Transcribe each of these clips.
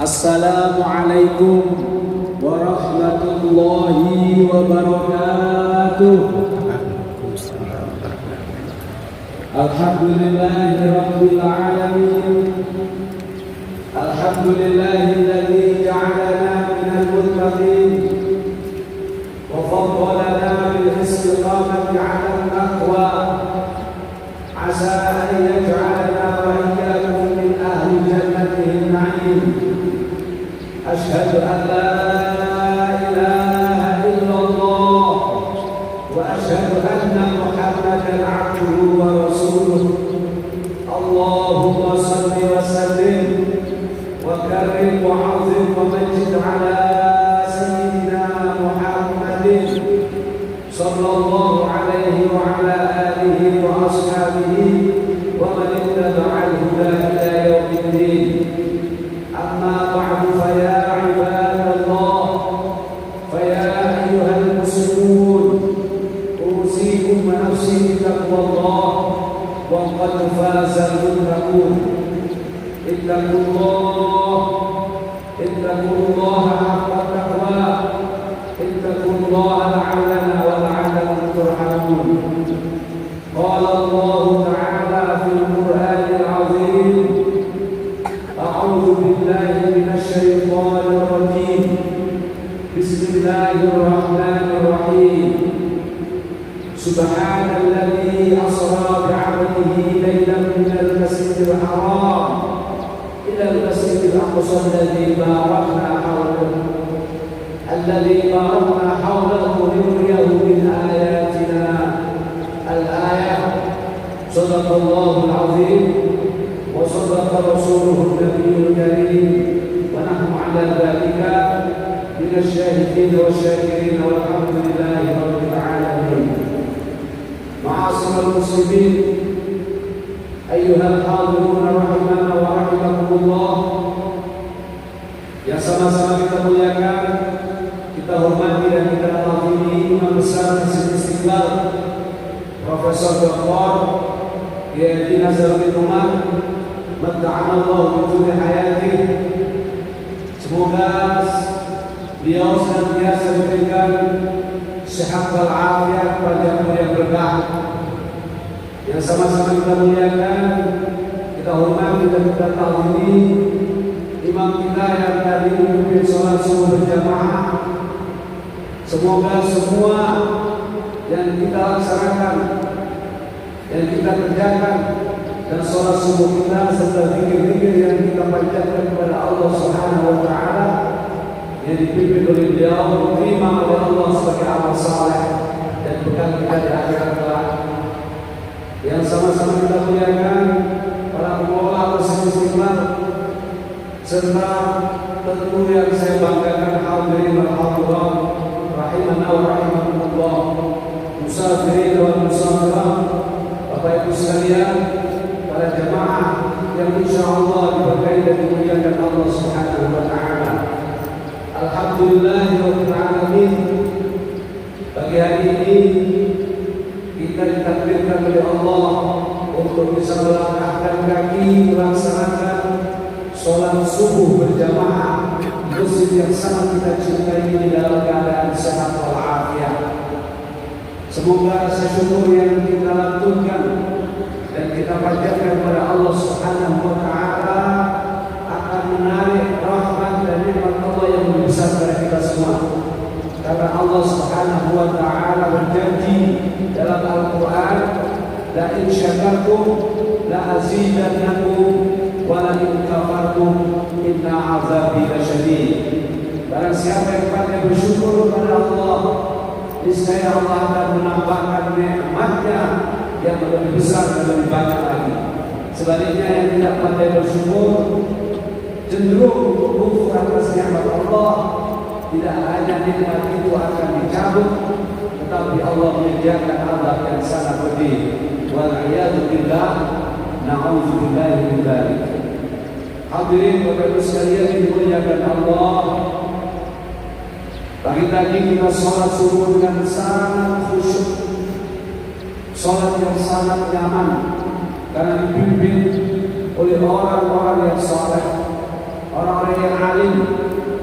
Assalamualaikum warahmatullahi wabarakatuh. Alhamdulillahi rabbil alamin. Alhamdulillahilladzi ja'alana minal muttaqin wa faddalana bil istiqamati 'alal taqwa. Asa an yaj'alana wa iyyakum min ahli jannatihin na'im. Asyhadu an la ilaha illallah wa asyhadu anna Muhammadan 'abduhu wa rasuluh. Allahumma shalli wa sallim wa karim wa 'azim wa majid 'ala sayyidina Muhammadin sallallahu alaihi wa ala alihi wa ashabihi wa man ittaba'a al-huda ila yaumiddin. Amma ba'du, fa ya ibadallah, fa ya ayyuhal muslimun, usikum wa nafsi bitaqwallah wa qad fazal muttaqun. Ittaqullaha haqqa taqwa, ittaqullaha la'allana wa la'allakum turhamun. Qala Allah ta'ala fil Qur'anil 'azim, a'udzu billahi minasy syaithanir rajim. Bismillahirrahmanirrahim. Subhanalladzi asra bi'abdihi laylan minal masjidil haram ila al-masjidil aqsa alladzi barakna hawlahu linuriyahu min ayatina. Al-ayah. Sadaqallahul 'azim wa sadaqa rasuluhun nabiyyul karim wa nahnu 'ala dzalika minasy syahidin wasyakirin walhamdulillahi rabbil alamin. Ma'asyiral muslimin, ayyuhal hadirun rahimana wa rahimakumullah, yang sama-sama kita muliakan, kita hormati dan kita ta'zimi Imam Besar Masjid Istiqlal Profesor Dr. Kiai Nazarudin Umar, madda'ana Allah bi tuli hayati. Semoga beliau senantiasa diberikan sehat walafiat, panjang umur yang berkah. Yang sama-sama kita muliakan, kita hormati dan kita ta'zimi imam kita yang tadi memimpin sholat subuh berjamaah. Semoga semua yang kita laksanakan, yang kita kerjakan, dan sholat subuh kita serta zikir-zikir yang kita panjatkan kepada Allah Subhanahu wa Ta'ala yang dipimpin oleh beliau, diterima oleh Allah sebagai amal saleh dan bekal kita di akhirat kelak. Yang sama-sama kita muliakan para pengelola Masjid Istiqlal, serta tentu yang saya banggakan hadirin wal hadirat rahimana wa rahimakumullah, musafirin wal musafirat, Bapak Ibu sekalian, para jemaah yang insyaallah diberkahi dan dimuliakan Allah Subhanahu wa Ta'ala. Alhamdulillahirabbil alamin. Pagi hari ini kita ditakdirkan oleh Allah untuk bisa melangkahkan kaki melaksanakan sholat subuh berjamaah di masjid yang sangat kita cintai ini dalam keadaan sehat walafiat. Semoga rasa syukur yang kita lantunkan dan kita panjatkan kepada Allah Subhanahu wa Ta'ala akan menarik rahmat dan nikmat Allah yang lebih besar kepada kita semua. Karena Allah Subhanahu wa Ta'ala berjanji dalam Al-Quran, la in syakartum la azidannakum wa la in kafartum inna azabi lasyadid. Barang siapa yang pandai bersyukur kepada Allah, niscaya Allah akan menambahkan nikmatnya yang lebih besar dan lebih banyak lagi. Sebaliknya yang tidak pandai bersyukur cenderung untuk kufur atas nikmat Allah. Tidak hanya nikmat itu akan dicabut, tetapi Allah menyediakan azab yang sangat pedih. Wal-'iyadu billah, na'udzubillahi min dzalik. Hadirin Bapak Ibu sekalian dimuliakan Allah, pagi tadi kita sholat subuh dengan sangat khusyuk, sholat yang sangat nyaman karena dipimpin oleh orang-orang yang saleh, orang-orang yang alim.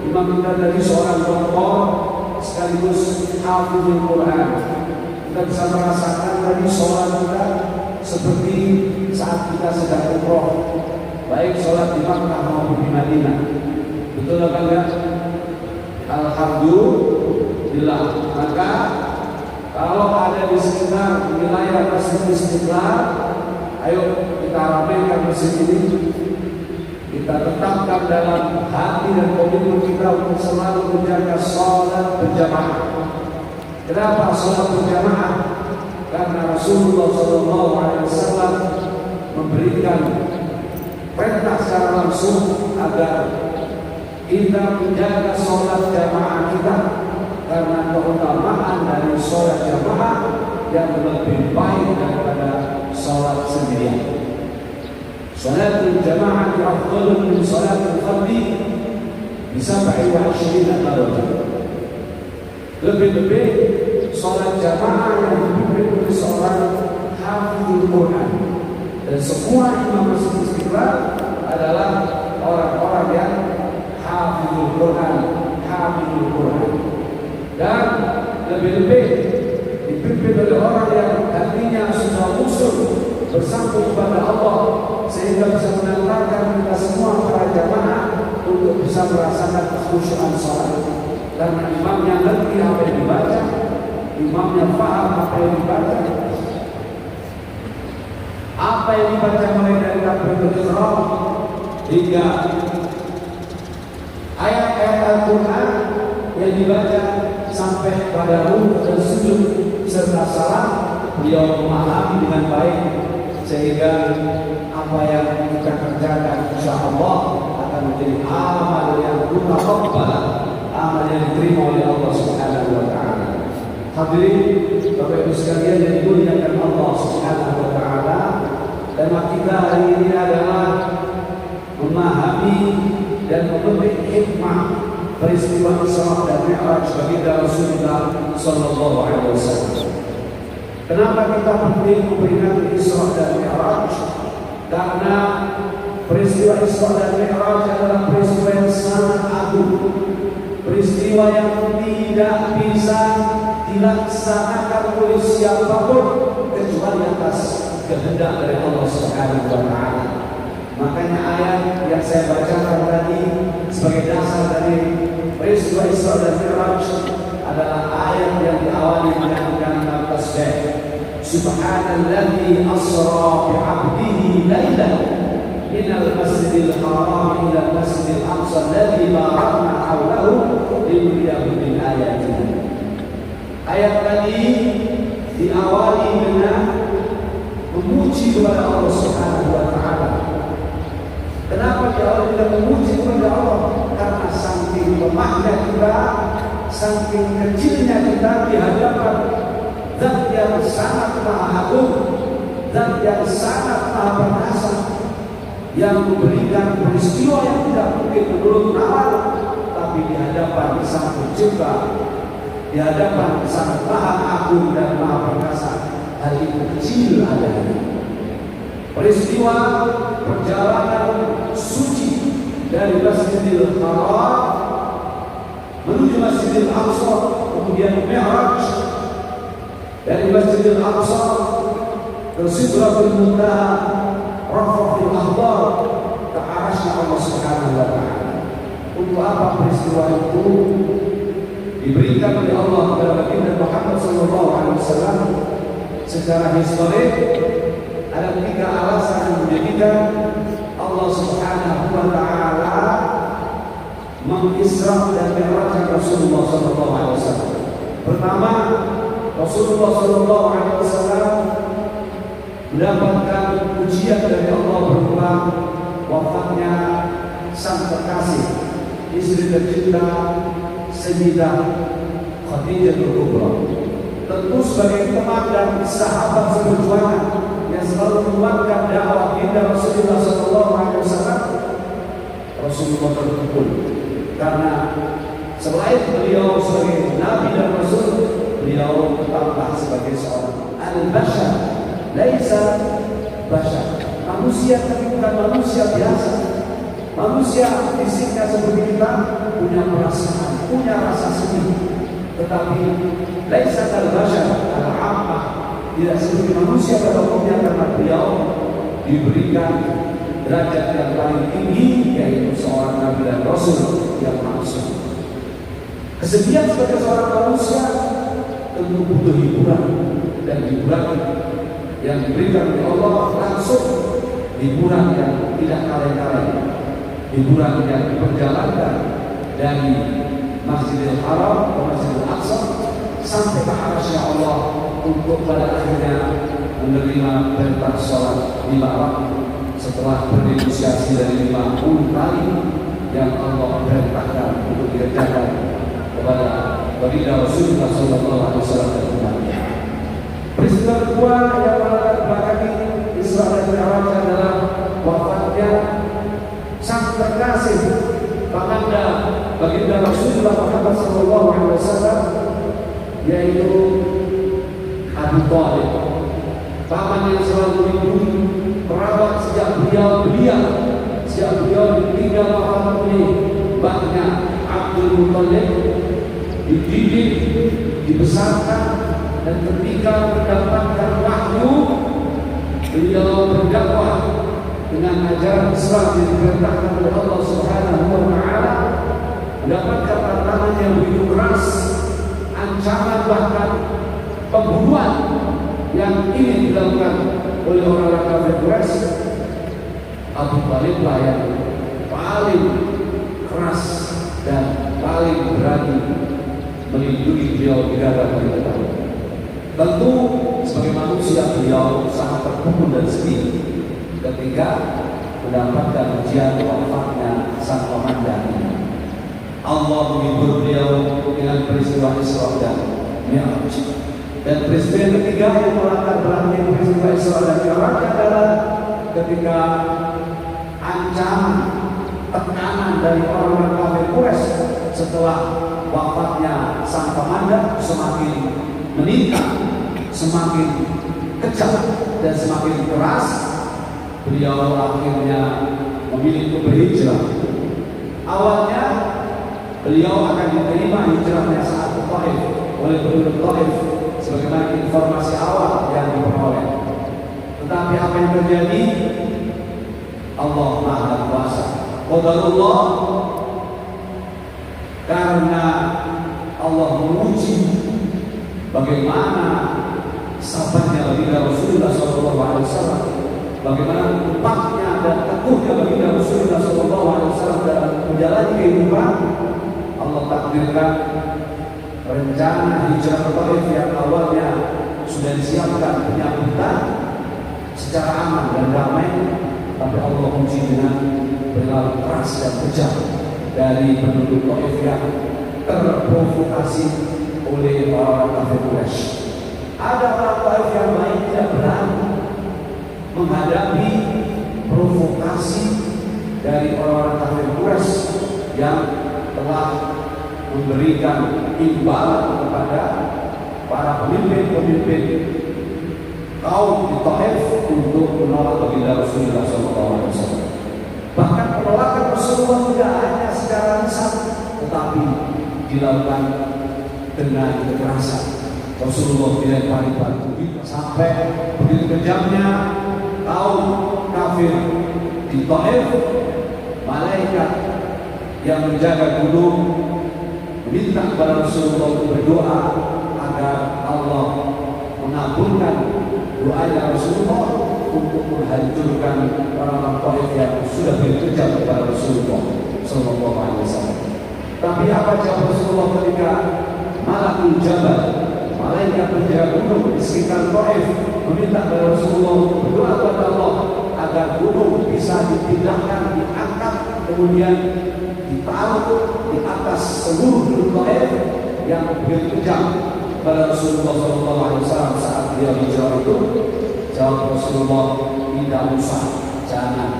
Imam kita tadi seorang doktor sekaligus hafizul Quran. Kita bisa merasakan tadi sholat kita seperti saat kita sedang umroh, baik sholat di Makkah maupun di Madinah. Betul apa enggak? Alhamdulillah. Maka kalau ada di sekitar wilayah Masjid Istiqlal, ayo kita ramaikan masjid ini. Kita tetapkan dalam hati dan komitmen kita untuk selalu menjaga sholat berjamaah. Kenapa sholat berjamaah? Karena Rasulullah SAW memberikan perintah secara langsung agar kita menjaga sholat jamaah kita, karena keutamaan dari sholat jamaah yang lebih baik daripada sholat sendirian. Sholat jamaah afdal min sholat al-fardhi bi 27 darajah. Lebih-lebih sholat jamaah yang dipimpin oleh seorang hafizul Quran, dan semua imam Masjid Istiqlal adalah orang-orang yang hafizul Quran, dan lebih-lebih dipimpin oleh orang yang hatinya sudah usul bersambung kepada Allah, sehingga bisa mengantarkan kita semua para jamaah untuk bisa merasakan kekhusyuan sholat. Karena imamnya ngerti apa yang dibaca, imamnya paham apa yang dibaca. Apa yang dibaca mulai dari takbiratul ihram hingga ayat-ayat Al-Quran yang dibaca sampai pada rukuk dan sujud serta salam, beliau memahami dengan baik, sehingga apa yang kita kerjakan insyaallah akan menjadi amal yang mutaqabbal, amal yang diterima oleh Allah Subhanahu wa taala. Hadirin Bapak Ibu sekalian yang dimuliakan Allah Subhanahu wa taala, tema kita hari ini adalah memahami dan memetik hikmah peristiwa Isra dan Mi'raj baginda Rasulullah sallallahu alaihi wasallam. Kenapa kita penting memperingati Isra dan Mi'raj? Karena peristiwa Isra dan Mi'raj adalah peristiwa yang sangat agung, peristiwa yang tidak bisa dilaksanakan oleh siapapun kecuali atas kehendak dari Allah Subhanahu wa taala. Makanya ayat yang saya bacakan tadi sebagai dasar dari peristiwa Isra dan Mi'raj adalah ayat yang diawali dengan kalimat tasbih. Subhanalladzi asra bi'abdihi lailan minal masjidil haram ila masjidil aqsa alladzi barakna hawlahu linuriyahu min ayatina. Ayat tadi diawali dengan memuji kepada Allah Subhanahu wa taala. Kenapa diawali dengan memuji kepada Allah? Karena saking lemahnya kita, saking kecilnya kita di hadapan Zat yang sangat maha agung, Zat yang sangat maha perkasa, yang memberikan peristiwa yang tidak mungkin menurut nalar, tapi di hadapan sang pencipta, di hadapan sang maha agung dan maha perkasa, hal itu kecil adanya. Peristiwa perjalanan suci dari Masjidil Haram menuju Masjidil Aqsa, kemudian Mi'raj dari Masjidil Aqsa ke Sidratul Muntaha, Rafaqil Akbar, ke arasy Allah Subhanahu wa taala. Untuk apa peristiwa itu diberikan oleh Allah kepada baginda Muhammad sallallahu alaihi wasallam? Secara historik ada 3 alasan yang menjadikan Allah Subhanahu wa taala mengisra dan mi'rajkan Rasulullah sallallahu alaihi wasallam. Pertama, Rasulullah sallallahu alaihi wasallam mendapatkan ujian dari Allah berupa wafatnya sang kekasih, istri tercinta Sayyidah Khadijah Kubra. Tentu sebagai teman dan sahabat seperjuangan yang selalu menguatkan dakwah baginda Rasulullah sallallahu alaihi wasallam, Rasulullah terpukul karena selain beliau sebagai nabi dan rasul, beliau tetaplah sebagai seorang al-bashar, laisa bashar, manusia tapi bukan manusia biasa. Manusia fisiknya seperti kita punya perasaan, punya rasa sedih, tetapi laisa kal-bashar al-'ammah, tidak seperti manusia pada umumnya, karena beliau diberikan derajat yang paling tinggi, yaitu seorang nabi dan rasul yang maksum. Kesedihan sebagai seorang manusia tentu butuh hiburan, dan hiburan yang diberikan oleh Allah langsung hiburan yang tidak kaleng-kaleng, hiburan yang diperjalankan dari Masjidil Haram ke Masjidil Aqsa sampai ke arasy Allah, untuk pada akhirnya menerima perintah sholat 5 waktu setelah bernegosiasi dari 50 kali yang Allah perintahkan untuk dikerjakan kepada baginda Rasulullah SAW dan umatnya. Peristiwa kedua yang melatar belakangi Isra dan Mi'raj adalah wafatnya sang terkasih panganda baginda Rasulullah Muhammad SAW, yaitu Abu Thalib, paman yang selalu melindungi, merawat sejak beliau ditinggal wafat oleh mbahnya Abdul Muthalib, dididik, dibesarkan, dan ketika mendapatkan wahyu, beliau berdakwah dengan ajaran Islam yang diperintahkan oleh Allah Subhanahu wa Ta'ala, mendapatkan tantangan yang begitu keras, ancaman bahkan pembunuhan yang ingin dilakukan oleh orang-orang kafir Quraisy. Abu Thalib yang paling keras dan paling berani melindungi beliau di hadapan kita. Tentu sebagai manusia beliau sangat terpukul dan sedih ketika mendapatkan ujian wafatnya sang komandan ini. Allah menghibur beliau dengan peristiwa Isra dan Mi'raj. Dan peristiwa yang ketiga yang melatar belakangi peristiwa Isra dan Mi'raj adalah ketika ancaman, tekanan dari orang-orang kafir Quraisy setelah wafatnya sang komandan semakin meningkat, semakin kejam dan semakin keras. Beliau akhirnya memilih untuk berhijrah. Awalnya beliau akan diterima hijrahnya saat ke Taif oleh penduduk Taif, sebagaimana informasi awal yang diperoleh. Tetapi apa yang terjadi? Allah Maha Kuasa. Qadarullah, karena Allah menguji bagaimana sabarnya baginda Rasulullah SAW, bagaimana kuatnya dan teguhnya baginda Rasulullah SAW dalam menjalani kehidupan. Allah takdirkan rencana hijrah ke Taif yang awalnya sudah disiapkan penyambutan secara aman dan damai, tapi Allah uji dengan perilaku keras dan kejam dari penduduk Taif yang terprovokasi oleh orang kafir Quraisy. Ada orang Taif yang baik tidak berani menghadapi provokasi dari orang kafir Quraisy yang telah memberikan imbalan kepada para pemimpin kaum di Taif untuk menolak baginda Rasulullah SAW. Bahkan penolakan Rasulullah tidak hanya secara lisan, tetapi dilakukan dengan kekerasan. Rasulullah dilempari batu sampai begitu kejamnya kaum kafir di Taif. Malaikat yang menjaga gunung meminta kepada Rasulullah untuk berdoa agar Allah mengabulkan doanya Rasulullah untuk menghancurkan orang-orang Taif yang sudah bekerja kepada Rasulullah SAW. Tapi apa jawab Rasulullah ketika Malakul Jabal, malaikat penjaga gunung di sekitar Taif, meminta kepada Rasulullah berdoa kepada Allah agar gunung bisa dipindahkan, diangkat, kemudian ditaruh di atas seluruh gunung Taif yang begitu kejam kepada Rasulullah SAW saat dia hijrah itu? Jawab Rasulullah, tidak usah, jangan.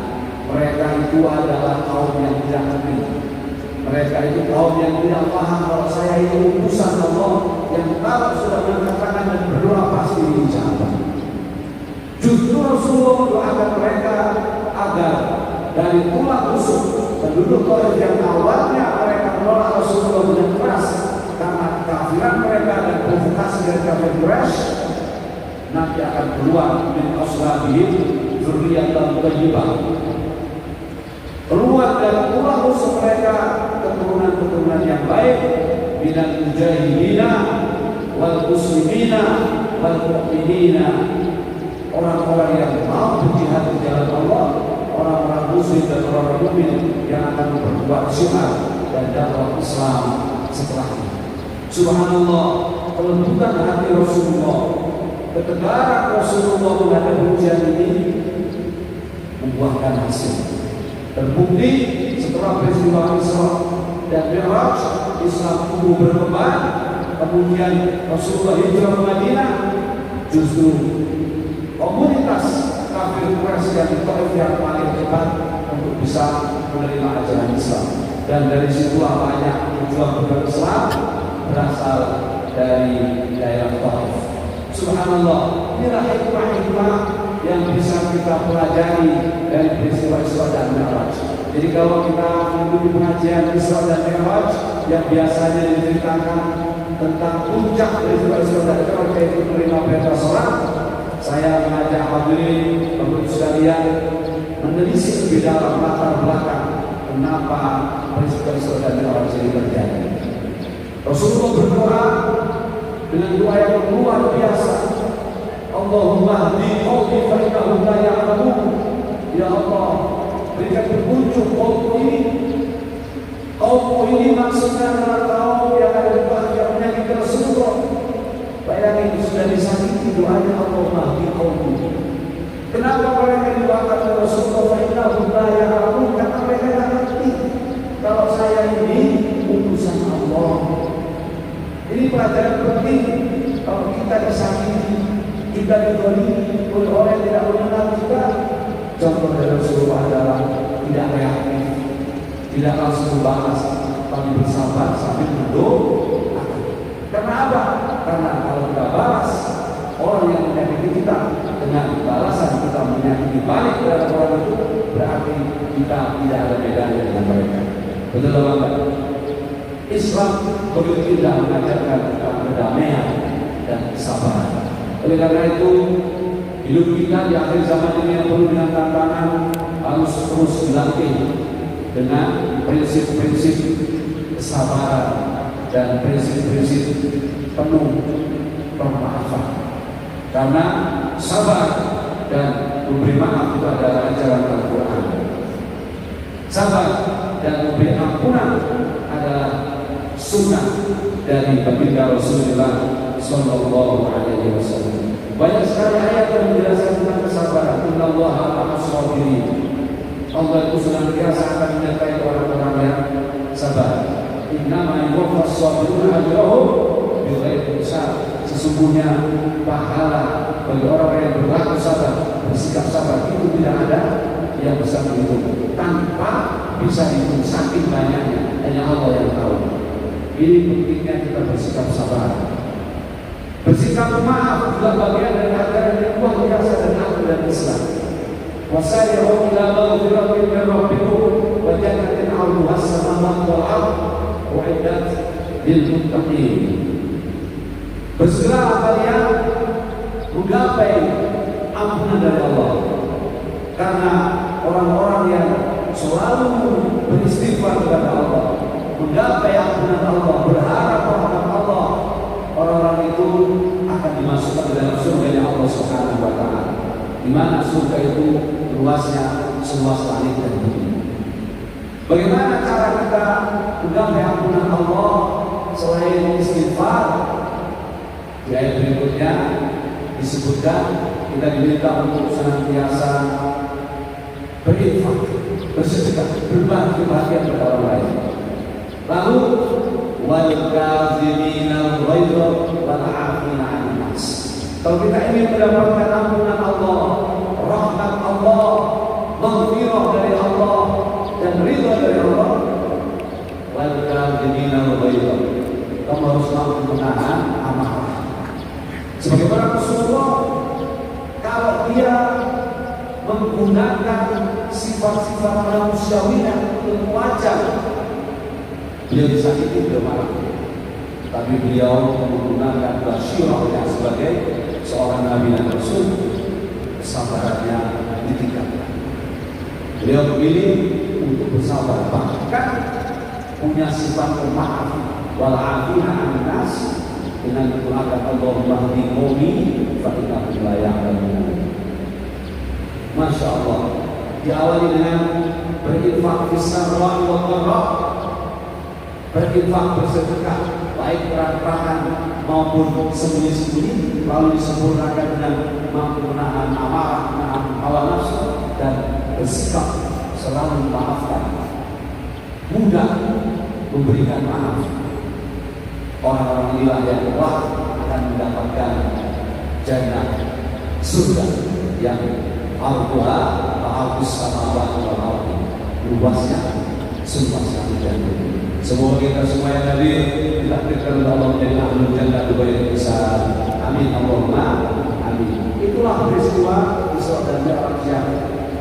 Mereka itu adalah kaum yang tidak ngerti. Mereka itu kaum yang tidak paham kalau saya itu utusan Allah yang kalau sudah mengatakan dan berdoa pasti dijawab. Justru Rasulullah mendoakan mereka agar dari tulang rusuk penduduk Taif yang awalnya mereka menolak Rasulullah dengan keras karena kekafiran mereka dan provokasi dari kafir Quraisy, nanti akan keluar min aslabihim dzurriyyatan thayyibah, keluar dari tulang rusuk mereka keturunan-keturunan yang baik, minal mujahidina wal muslimina wal mu'minina, orang-orang yang mau berjihad di jalan Allah, orang-orang muslim dan orang-orang mukmin yang akan berbuat syiar dan dakwah Islam setelahnya. Subhanallah, kelembutan hati Rasulullah, ketegaran Rasulullah menghadapi ujian ini membuahkan hasil. Terbukti setelah peristiwa Isra dan Mi'raj, Islam tumbuh berkembang. Kemudian Rasulullah hijrah ke Madinah, justru komunitas kafir Quraisy yang Taif yang paling hebat untuk bisa menerima ajaran Islam. Dan dari situlah banyak tujuan berislam berasal dari daerah Taif. Subhanallah, inilah hikmah-hikmah yang bisa kita pelajari dari peristiwa Isra dan Mi'raj. Jadi kalau kita mengikuti pengajian Isra dan Mi'raj yang biasanya diceritakan tentang puncak peristiwa Isra dan Mi'raj, yaitu menerima perintah sholat, saya mengajak hadirin Bapak sekalian menelisik lebih dalam latar belakang kenapa peristiwa Isra dan Mi'raj ini terjadi. Rasulullah berdoa dengan doa yang luar biasa. Allahumma hdi qaumi fa innahum la ya'lamun. Ya Allah, berikan petunjuk kaumku ini. Kaumku ini maksudnya adalah kaum yang ada di bawah menyakiti Rasulullah. Bayangin, sudah disakiti doanya Allahumma hdi qaumi. Kenapa mereka didoakan oleh Rasulullah fa innahum la ya'lamun? Karena mereka tidak ngerti kalau saya ini utusan Allah. Ini pelajaran penting. Kalau kita disakiti, kita didolimi oleh orang yang tidak mengenal kita, contoh dari Rasulullah adalah tidak reaktif, tidak langsung membalas, tapi bersabar sambil berdoa. Karena apa? Karena kalau kita balas orang yang menyakiti kita dengan balasan kita menyakiti balik dari orang itu, berarti kita tidak ada bedanya dengan mereka. Betul atau enggak? Islam begitu indah mengajarkan tentang kedamaian dan kesabaran. Oleh karena itu, hidup kita di akhir zaman ini yang penuh dengan tantangan harus terus dilatih dengan prinsip-prinsip kesabaran dan prinsip-prinsip penuh pemaafan. Karena sabar dan memberi maaf itu adalah ajaran Al-Quran. Sabar dan memberi ampunan adalah sunnah dari baginda Rasulullah Sallallahu Alaihi Wasallam. Banyak sekali ayat yang menjelaskan tentang kesabaran. Innallaha ma'as sabirin. Allah itu senantiasa akan menyertai orang-orang yang sabar. Innama yuwaffas sabiruna ajrahum bighairi hisab. Sesungguhnya pahala bagi orang yang berlaku sabar, bersikap sabar itu tidak ada yang bisa dihitung, tanpa bisa dihitung saking banyaknya, hanya Allah yang tahu. Ini pentingnya kita bersikap sabar. Bersikap maaf adalah bagian dari ajaran yang luar biasa dan agung dan Islam. Wasari'u ila maghfiratin min rabbikum wa jannatin 'arduha as-samawati wal ardh u'iddat lil muttaqin. Bersegeralah kalian menggapai ampunan dari Allah. Karena orang-orang yang selalu beristighfar kepada Allah, menggapai ampunan Allah, berharap rahmat Allah, orang-orang itu akan dimasukkan ke dalam surga Allah Subhanahu wa taala. Di mana surga itu luasnya seluas langit dan bumi. Bagaimana cara kita menggapai ampunan Allah selain istighfar? Di ayat berikutnya disebutkan kita diminta untuk senantiasa berinfak, bersedekah, berbagi bahagia kepada orang lain. Lalu wal kadziminal ghaidha wal 'afina 'anil nas. Kalau kita ingin mendapatkan ampunan Allah, rahmat Allah, maghfirah dari Allah dan ridha dari Allah, wal kadziminal ghaidha, kamu harus mampu menahan amarah. Sebagaimana Rasulullah, kalau dia menggunakan sifat-sifat manusiawinya wajar beliau disakiti, beliau marah, tapi beliau menggunakan basyirahnya sebagai seorang nabi dan rasul, kesabarannya ditingkatkan. Beliau memilih untuk bersabar, bahkan punya sifat pemaaf, wal afina 'anil nas, dengan mengatakan Allahumma hdi qaumi fa innahum la ya'lamun. Masya Allah, diawali dengan berinfak fisarra wa dharra, berinfak bersedekah baik terang-terangan maupun sembunyi-sembunyi, lalu disempurnakan dengan mampu menahan amarah, menahan hawa nafsu, dan bersikap selalu memaafkan, mudah memberikan maaf. Orang-orang inilah yang kelak akan mendapatkan jannah surga yang arduha ba'arus samawati wal ardi, luasnya seluas langit dan bumi. Semoga kita semua yang hadir ditakdirkan oleh Allah menjadi ahlul jannah bighairi hisab. Amin Allahumma amin. Itulah peristiwa Isra dan Mi'raj yang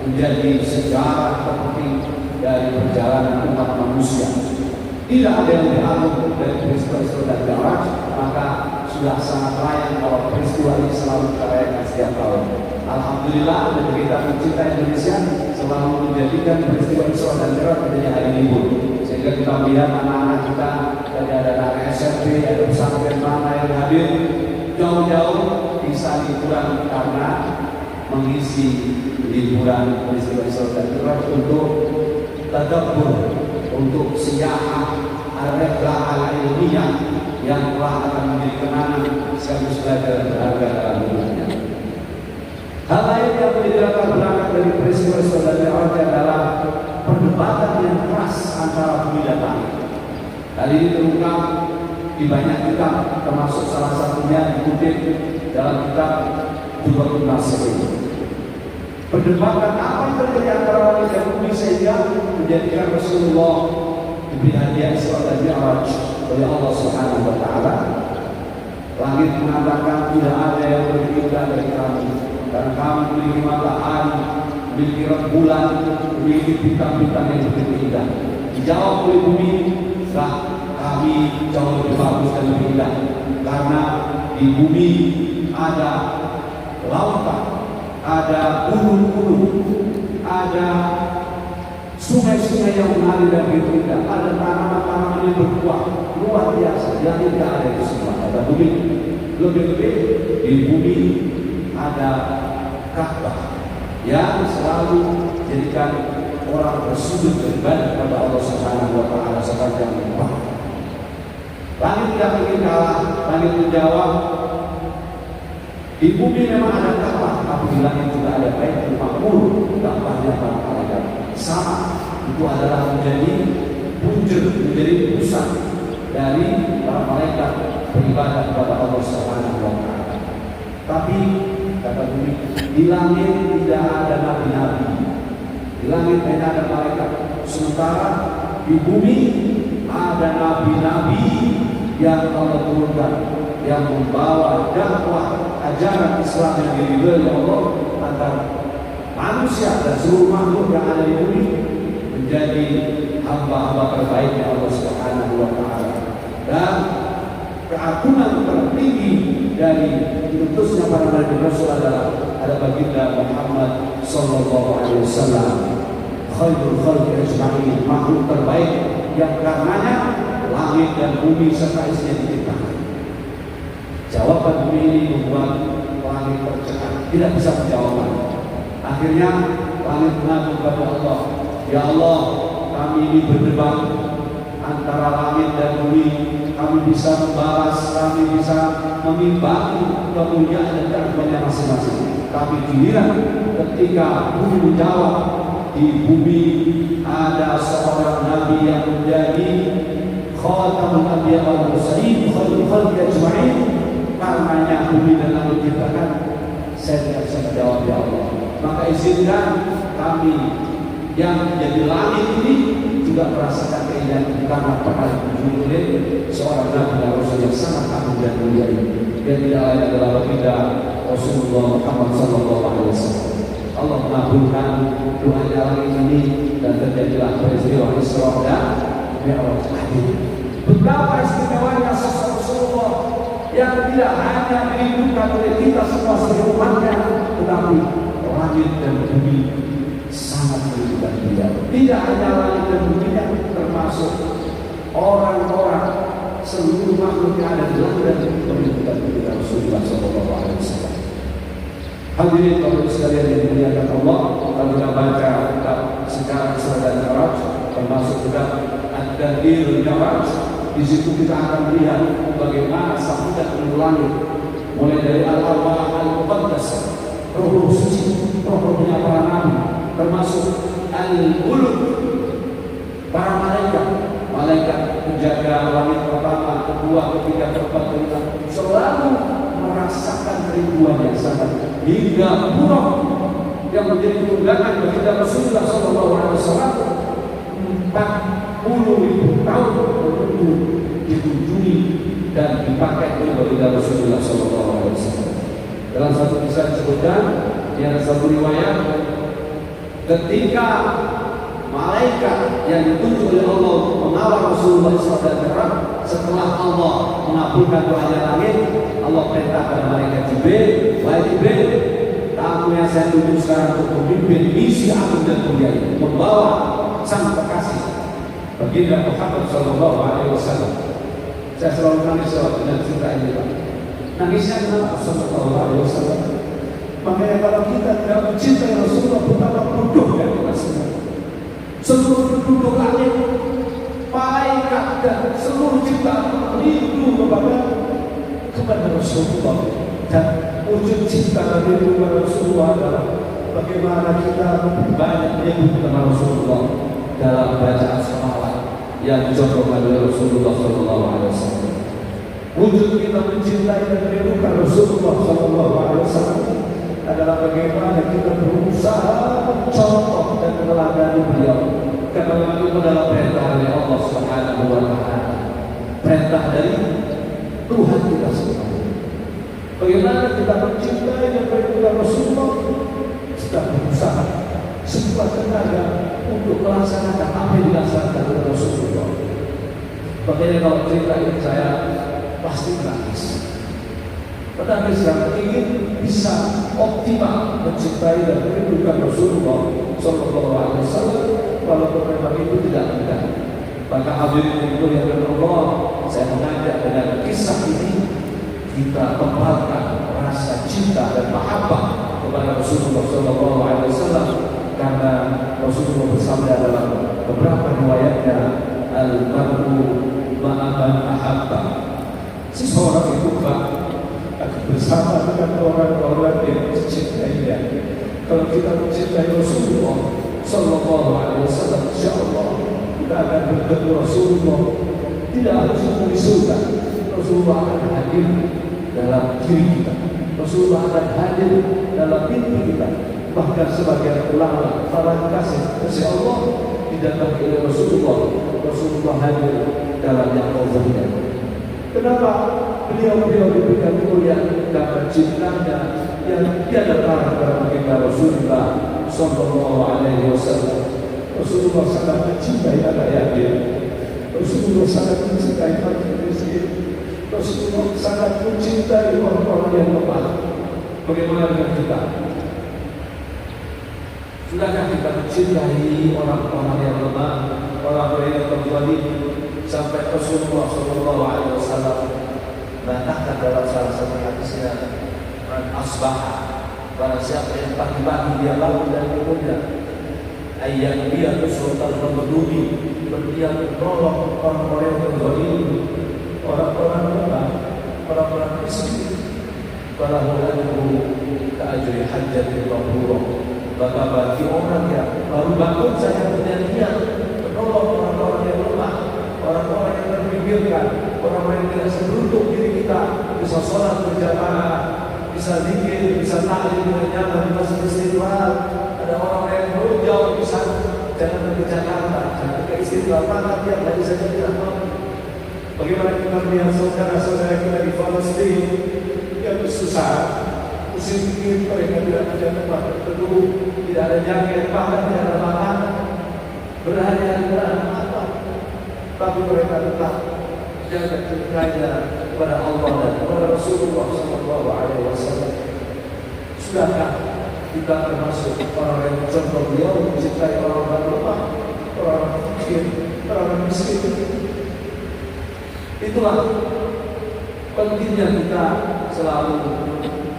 menjadi sejarah terpenting dari perjalanan umat manusia. Tidak ada yang dihalang dari peristiwa Isra dan Mi'raj, maka sudah sangat layak kalau peristiwa ini selalu kita rayakan setiap tahun. Alhamdulillah, negeri kita tercinta Indonesia selalu menjadikan peristiwa Isra dan Mi'raj menjadi hari libur, sehingga kita melihat anak-anak kita, ada anak SMP, ada pesantren mana yang hadir jauh-jauh bisa liburan karena mengisi liburan peristiwa Isra dan Mi'raj untuk tadabbur, untuk siyahah ar-rihlah al-ilmiyah yang telah akan menjadi kenangan sekaligus belajar berharga dalam hidupnya. Hal lain yang menjadi latar belakang dari peristiwa Isra dan Mi'raj adalah perdebatan yang keras antara bumi dan langit. Hal ini terungkap di banyak kitab, termasuk salah satunya dikutip dalam kitab Du'atul Nasihin. Perdebatan apa yang terjadi antara langit dan bumi sehingga menjadikan Rasulullah diberi hadiah Isra dan Mi'raj oleh Allah Subhanahu wa Ta'ala. Langit mengatakan tidak ada yang lebih indah dari kamu, karena kamu memiliki matahari, memiliki rembulan, memiliki bintang-bintang yang begitu indah. Dijawab oleh bumi, kami jauh lebih bagus dan lebih indah, karena di bumi ada lautan, ada gunung-gunung, ada sungai-sungai yang mengalir dan begitu indah, ada tanaman-tanaman yang berbuah luar biasa, yang tidak ada di semua. Ada bumi, lebih-lebih di bumi ada Ka'bah yang selalu jadikan orang bersujud beribadah kepada Allah Subhanahu wa Ta'ala sepanjang hidup. Langit tidak ingin kalah, langit menjawab, di bumi memang ada Ka'bah, tapi di langit juga ada Baitul Ma'mur, Ka'bahnya para malaikat. Sama, itu adalah menjadi punjer, menjadi pusat dari para malaikat beribadah kepada Allah Subhanahu wa Ta'ala. Tapi kata bumi, di langit tidak ada nabi-nabi, di langit hanya ada malaikat. Sementara di bumi ada nabi-nabi yang Allah turunkan, yang membawa dakwah ajaran Islam yang diridhoi oleh Allah agar manusia dan seluruh makhluk yang ada di bumi menjadi hamba-hamba terbaiknya Allah Subhanahu wa Ta'ala. Dan keagungan tertinggi dari diutusnya para nabi Rasul adalah ada baginda Muhammad sallallahu alaihi wasallam, khairul khalqi ajma'in, makhluk terbaik yang karenanya langit dan bumi serta isinya diciptakan. Jawaban bumi ini membuat langit tercekat, tidak bisa menjawabnya. Akhirnya langit mengadu kepada Allah, ya Allah, kami ini berdebat antara langit dan bumi, kami bisa membalas, kami bisa memimbangi kemuliaan dan keagungannya masing-masing. Tapi giliran ketika bumi menjawab, di bumi ada seorang nabi yang menjadi khatamul anbiya wal mursalin, khairul khalqi ajma'in, karenanya bumi dan langit diciptakan, saya tidak bisa menjawab ya Allah. Maka izinkan kami yang menjadi langit ini juga merasakan keindahan karena pernah dikunjungi oleh seorang nabi dan rasul yang sangat agung dan mulia ini. Dia tidak lain adalah baginda Rasulullah Muhammad sallallahu alaihi wasallam. Allah mengabulkan doanya langit ini dan terjadilah peristiwa Isra dan Mi'raj. Betapa istimewanya sosok Rasulullah yang tidak hanya dirindukan oleh kita semua sebagai umatnya, tetapi langit dan bumi sangat merindukan beliau. Tidak hanya langit dan bumi, termasuk orang-orang seluruh makhluk yang ada di langit dan bumi merindukan beliau Rasulullah SAW. Hadirin kaum sekalian yang dimuliakan Allah, kalau kita baca secara Isra dan Mi'raj, termasuk juga Ad-Dadir Mi'raj, di situ kita akan melihat bagaimana sambutan penduduk langit, mulai dari Al-Arwah Al-Muqaddas, roh suci, roh-rohnya para nabi, termasuk Al-Ulul, para malaikat penjaga langit pertama, kedua, ketiga, keempat, kelima, selalu merasakan kerinduan yang sangat, hingga buruk yang menjadi tunggangan bagi Rasulullah SAW 40.000 tahun menunggu dikunjungi dan dipakai oleh baginda Rasulullah SAW. Dalam satu kisah disebutkan, ada satu riwayat, ketika malaikat yang ditunjuk oleh Allah mengawal Rasulullah SAW, setelah Allah mengabulkan doanya langit, Allah perintahkan malaikat Jibril, wahai Jibril, tamu yang saya tunjuk sekarang untuk memimpin misi agung dan mulia ini, membawa sang kekasih baginda Muhammad SAW. Saya selalu nangis dengan cerita ini, Pak. Nangisnya kenapa? SAW. Makanya kalau kita tidak mencintai Rasulullah, betapa bodohnya kita semua. Seluruh penduduk langit, malaikat dan seluruh ciptaan rindu kepada Rasulullah, dan wujud cinta dan rindu kepada Rasulullah adalah bagaimana kita banyak menyebut nama Rasulullah dalam bacaan sholawat yang dicontohkan oleh Rasulullah SAW. Wujud kita mencintai dan merindukan Rasulullah SAW adalah bagaimana kita berusaha mencontoh dan meneladani beliau, karena itu adalah perintah dari Allah Subhanahu wa Ta'ala, perintah dari Tuhan kita semua. Bagaimana kita mencintai dan merindukan Rasulullah, kita berusaha sekuat tenaga untuk melaksanakan apa yang dilaksanakan oleh Rasulullah. Makanya kalau cerita ini saya pasti menangis. Tetapi saya ingin bisa optimal mencintai dan merindukan Rasulullah SAW, walaupun memang itu tidak mudah. Maka hadirin yang dimuliakan Allah, saya mengajak dengan kisah ini kita tempatkan rasa cinta dan mahabbah kepada Rasulullah SAW, karena Rasulullah bersabda dalam beberapa riwayatnya, al-mar'u ma'aman ahabba, seseorang itu akan bersama dengan orang-orang yang mencintainya. Kalau kita mencintai Rasulullah SAW, insya Allah kita akan bertemu Rasulullah. Tidak harus menyusulkan, Rasulullah akan hadir dalam diri kita, Rasulullah akan hadir dalam mimpi kita. Bahkan sebagian ulama para kasih Allah didatangi oleh Rasulullah hadir dalam yang Allah. Kenapa beliau diberikan kemuliaan? Karena cintanya yang tiada tara kepada baginda Rasulullah SAW. Rasulullah sangat mencintai anak yatim, Rasulullah sangat mencintai fakir miskin, Rasulullah sangat mencintai orang-orang yang lemah. Bagaimana dengan kita? Sudahkah kita mencintai orang-orang yang lemah, orang-orang yang terzalim, sampai Rasulullah SAW mengatakan dalam salah satu hadisnya, "Man asbaha," barang siapa yang pagi-pagi dia bangun dan kemudian ayat dia kesulitan membeduli, dia menolong orang-orang yang terzalim, orang-orang lemah, orang-orang miskin, falahu ajruhu ka'ajri hajjatin mabrurah. Maka bagi orang yang baru bangun saja kemudian dia menolong orang-orang yang lemah, orang-orang yang terpinggirkan, orang-orang yang tidak seberuntung diri kita, bisa sholat berjamaah, bisa zikir, bisa ta'lim dengan nyaman di masjid Istiqlal. Ada orang yang baru jauh bisa jangan ke Jakarta, jangan ke Istiqlal, mana tiap hari saja tidak mampu. Bagaimana kita melihat saudara-saudara kita di Palestina yang kesusahan sedikit, mereka tidak punya tempat berteduh, tidak ada jaket, bahkan tidak ada makanan, berhari-hari berada apa, tapi mereka tetap jaga cintanya kepada Allah dan kepada Rasulullah SAW. Sudahkah kita termasuk orang yang contoh beliau mencintai orang-orang lemah, orang-orang fakir, orang-orang miskin? Itulah pentingnya kita selalu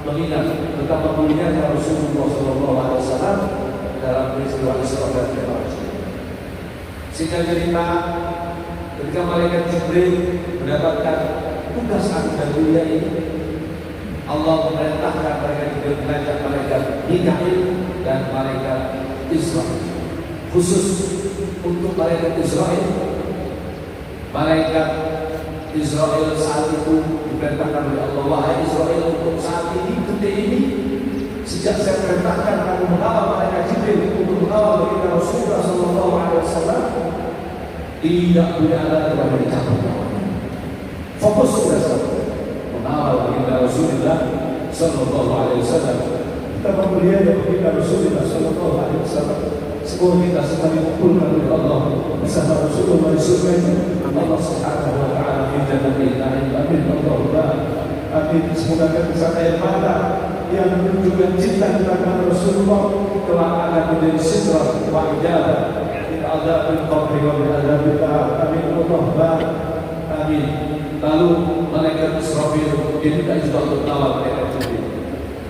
mengingat betapa mulianya Rasulullah SAW dalam peristiwa Isra dan Mi'raj. Sehingga cerita ketika malaikat Jibril mendapatkan tugas agung dan mulia ini, Allah memerintahkan malaikat Jibril mengajak malaikat Mikail dan malaikat Israil. Khusus untuk malaikat Israil, malaikat Israel saat itu diperintahkan oleh Allah, wahai Israel, untuk saat ini, detik ini, sejak saya perintahkan kamu mengawal malaikat Jibril untuk mengawal baginda Rasulullah SAW, tidak boleh ada yang dicabut. Fokus sudah satu, mengawal baginda Rasulullah SAW. Kita memuliakan baginda Rasulullah SAW. Semoga kita semua dikumpulkan oleh Allah bersama Rasulullah di surga itu. Allah Subhanahu wa taala fi jannatin na'im. Amin Allahumma amin. Semoga kita air mata yang menunjukkan cinta kita kepada Rasulullah telah akan menjadi sidrah wa ijabah min adzabil qabri wa min adzabil nar. Amin Allahumma amin. Lalu malaikat Israfil diminta juga untuk mengawal malaikat Jibril.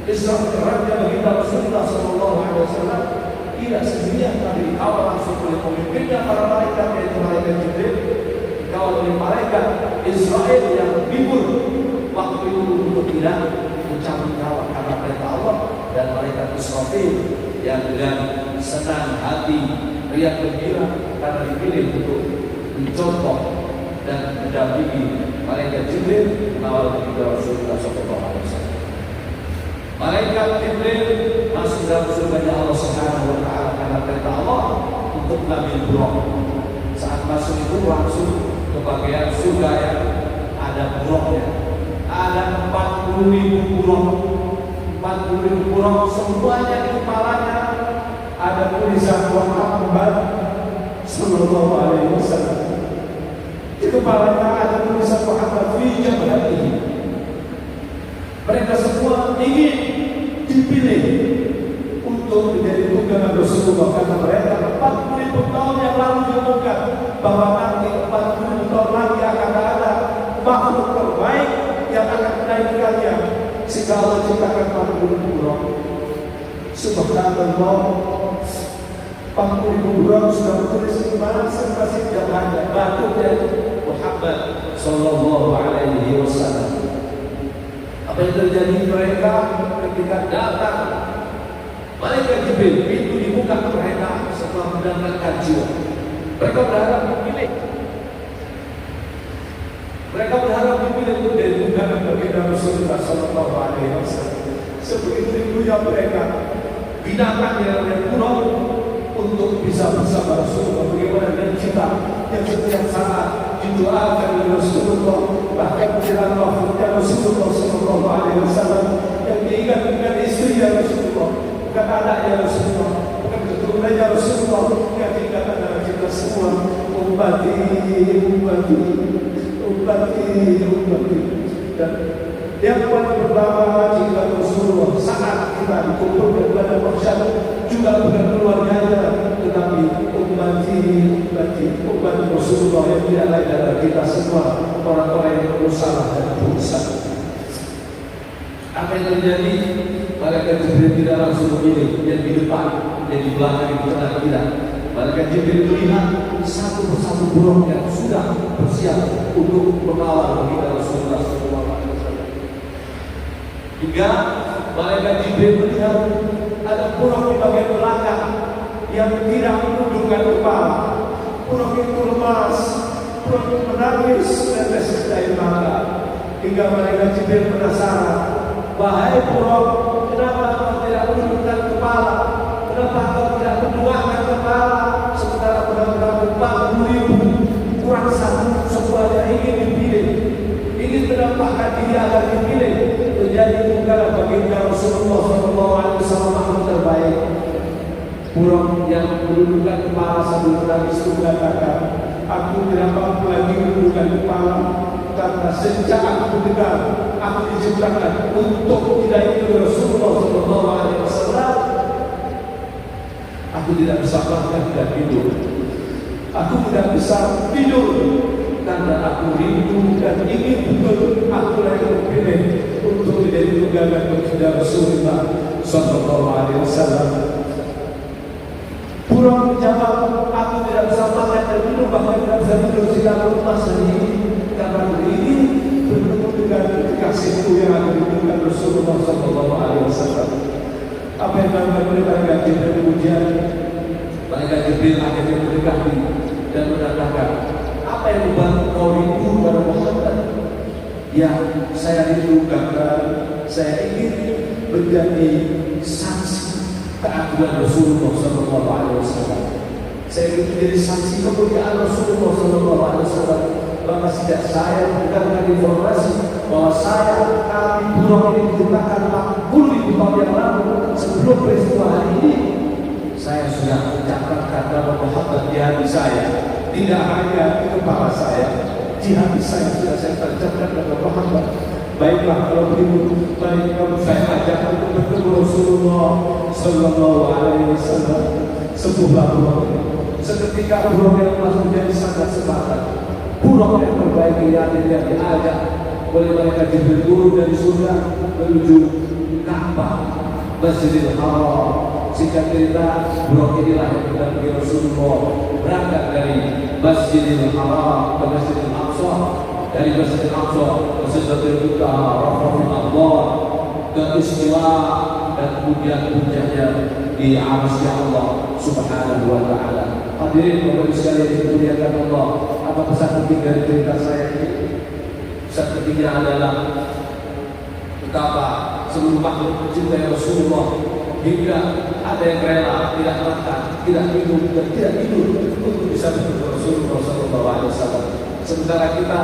Israfil raja baginda Rasulullah SAW tidak sendirian, tapi dikawal langsung oleh pemimpinnya para malaikat, yaitu malaikat Jibril, dikawal oleh malaikat Israel yang libur waktu itu untuk tidak mencabut nyawa karena perintah Allah, dan malaikat Israfil yang dengan senang hati, riang gembira karena dipilih untuk mencontoh dan mendampingi malaikat Jibril mengawal baginda Rasulullah SAW. Malaikat Jibril masuk dalam surganya Allah Subhanahu wa taala karena perintah Allah untuk mengambil buruk. Saat masuk itu langsung ke bagian surga yang ada buruknya. Ada 40.000 buruk. 40.000 buruk, semuanya di kepalanya ada tulisan Muhammad sallallahu alaihi wasallam. Di kepalanya ada tulisan Muhammad fi jabhatihi. Mereka semua ingin dipilih untuk menjadi tunggangan Rasulullah karena mereka 40.000 tahun yang lalu ditemukan bahwa nanti 40.000 tahun lagi akan ada makhluk terbaik yang akan menaikkannya, sehingga Allah ciptakan 40.000 burung. Subhanallah, 40.000 burung sudah bertulis di mana serta tidak ada batuknya Muhammad sallallahu alaihi wasallam. Apa yang terjadi mereka ketika datang malaikat Jibril, pintu dibuka ke mereka setelah mendatangkan jiwa. Mereka berharap dipilih. Mereka berharap dipilih untuk jadi tunggangan baginda Rasulullah sallallahu alaihi wasallam. Sebegitu rindunya mereka binatang yang kuno untuk bisa bersama Rasulullah. Bagaimana dengan kita yang setiap saat didoakan oleh Rasulullah, bahkan menjelang wafatnya Rasulullah sallallahu alaihi wasallam, yang diingat dengan istri ya Rasulullah, bukan anaknya Rasulullah, bukan keturunannya Rasulullah, yang diingat adalah kita semua. Ummati, ummati, ummati, ummati. Dan yang paling pertama jika Rasulullah saat kita dikumpulkan pada mahsyar juga bukan keluarganya, tetapi ummati, ummati, umat Rasulullah yang tidak lain adalah kita semua, orang-orang yang bersalah dan berusaha. Apa yang terjadi? Malaikat Jibril tidak langsung memilih yang di depan, yang di belakang, yang di tengah, tidak. Malaikat Jibril melihat satu persatu burung yang sudah bersiap untuk mengawal baginda Rasulullah SAW. Hingga malaikat Jibril melihat ada burung di bagian belakang yang tidak menundukkan kepala. Burung itu lemas, burung itu menangis dan tetes air mata. Hingga malaikat Jibril penasaran, wahai burung, kenapa kau tidak menundukkan kepala? Kenapa kau tidak menduakan kepala? Sementara benar-benar 40.000 kurang satu semuanya ingin dipilih, ingin menampakkan diri agar dipilih menjadi tunggangan bagi baginda Rasulullah SAW makhluk terbaik. Burung yang menundukkan kepala sambil menangis itu mengatakan, aku tidak mampu lagi menundukkan kepala, karena sejak aku dengar aku diciptakan untuk tidak ikut Rasulullah SAW. Aku tidak bisa bahkan tidak tidur. Aku tidak bisa tidur karena aku rindu dan ingin betul aku yang terpilih untuk menjadi tunggangan baginda Rasulullah SAW. Burung menjawab, aku tidak bisa makan dan minum, bahkan tidak bisa tidur siang rumah sendiri karena ini bertemu dengan kekasihku yang ada di tunggangan Rasulullah SAW. Apa yang dilakukan oleh malaikat Jibril kemudian? Malaikat Jibril akhirnya mendekati dan mengatakan, apa yang membuat kau rindu pada Muhammad? Ya, saya rindu karena saya ingin menjadi saksi keagungan Rasulullah SAW. Saya ingin menjadi saksi kemuliaan Rasulullah SAW. Maka sejak saya mendapatkan informasi bahwa saya kami burung ini diciptakan 40.000 tahun yang lalu sebelum peristiwa hari ini, saya sudah mencatatkan nama Muhammad di hati saya. Tidak hanya di kepala saya, di hati saya sudah saya tercatat nama Muhammad. Baiklah, kalau begitu, mari saya ajak untuk bertemu Rasulullah SAW. Sebuah burung, seketika burung yang langsung menjadi sangat semangat. Burung yang terbaik yang diajak oleh malaikat Jibril turun dari surga menuju Ka'bah, Masjidil Haram. Singkat cerita, burung inilah yang mendampingi Rasulullah berangkat dari Masjidil Haram ke Masjidil Aqsa, dari Masjidil Aqsa ke Sidratul Muntaha, Rafiqul A'la, ke Istiwa, dan kemudian puncaknya di arsy Allah Subhanahu wa Ta'ala. Hadirin Bapak Ibu sekalian yang dimuliakan Allah, apa pesan penting dari cerita saya ini? Pesan pentingnya adalah betapa seluruh makhluk mencintai Rasulullah hingga ada yang rela tidak makan, tidak minum, dan tidak tidur untuk bisa bertemu Rasulullah SAW. Sementara kita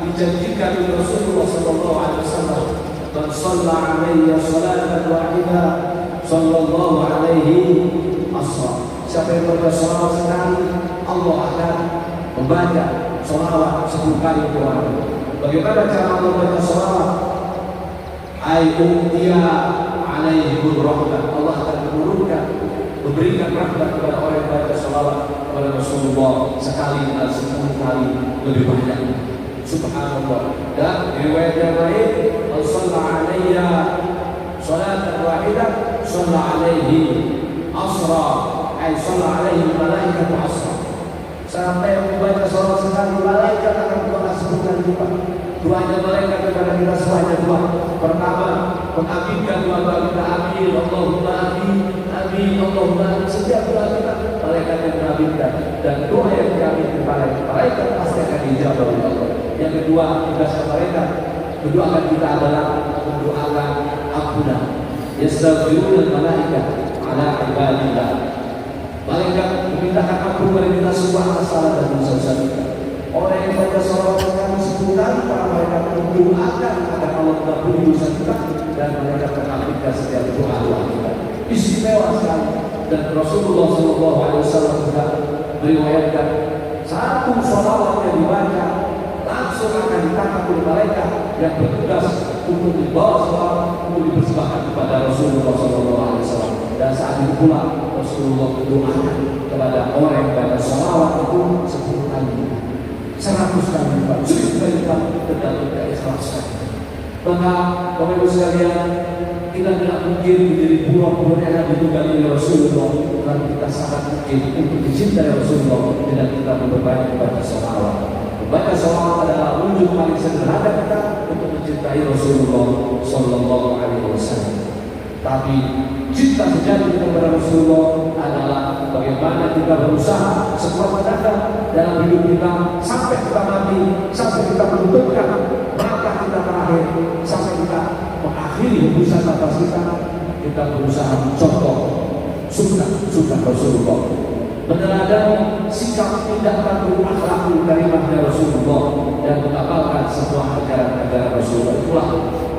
dijanjikan oleh Rasulullah SAW, "Man shalla 'alayya shalatan wahidah, sallallahu alaihi asra." Siapa yang membaca sholawat sekali, Allah akan membaca sholawat 10 kali untuk orang. Bagaimana cara Allah membaca sholawat? Ayyuhtiya alaihimur rahmat. Allah akan menurunkan, memberikan rahmat kepada orang yang membaca sholawat kepada Rasulullah sekali dan 10 kali lebih banyak. Subhanallah. Dan riwayat yang lain, "Shalla alayya sholatan wahidah, shalla alaihi asra." Ay shalla alaihi malaikatu asra. Sampai yang membaca sholawat sekali, malaikat akan berdoa 10 kali lipat. Doanya malaikat kepada kita semuanya dua. Pertama, mengaminkan doa kita, amin, Allahumma amin, amin, Allahumma amin. Setiap doa kita, malaikat yang mengaminkan. Dan doa yang diaminkan malaikat pasti akan dijawab oleh Allah. Yang kedua, tugas malaikat mendoakan kita adalah mendoakan ampunan. Yastaghfiruna malaikat ala ibadillah. Malaikat memintakan ampun kepada kita semua atas salah dan dosa kita. Orang yang baca sholawat kami 10 kali, para malaikat mendoakan agar Allah mengampuni dosa kita dan malaikat mengampuni setiap doa kita. Istimewa sekali. Dan Rasulullah SAW juga meriwayatkan satu sholawat yang dibaca langsung akan ditangkap oleh malaikat yang bertugas untuk dibawa sholawat untuk dipersembahkan kepada Rasulullah SAW. Dan saat itu pula Rasulullah mendoakan kepada orang yang baca sholawat itu 10 kali, 100 kali lipat, 1000 kali lipat tergantung keikhlasan. Maka Bapak Ibu sekalian, kita tidak mungkin menjadi buah-buah yang ditunggangi oleh Rasulullah, dan kita sangat mungkin untuk dicintai Rasulullah dengan kita memperbaiki membaca sholawat. Membaca sholawat adalah wujud paling sederhana kita untuk mencintai Rasulullah SAW. Tapi cinta sejati kita kepada Rasulullah adalah bagaimana kita berusaha sekuat tenaga dalam hidup kita sampai kita mati, sampai kita menutupkan mata kita terakhir, sampai kita mengakhiri hembusan nafas kita berusaha mencontoh sunnah Rasulullah, meneladani sikap tindakan akhlakul karimah dari Rasulullah dan mengamalkan semua ajaran-ajaran Rasulullah. Itulah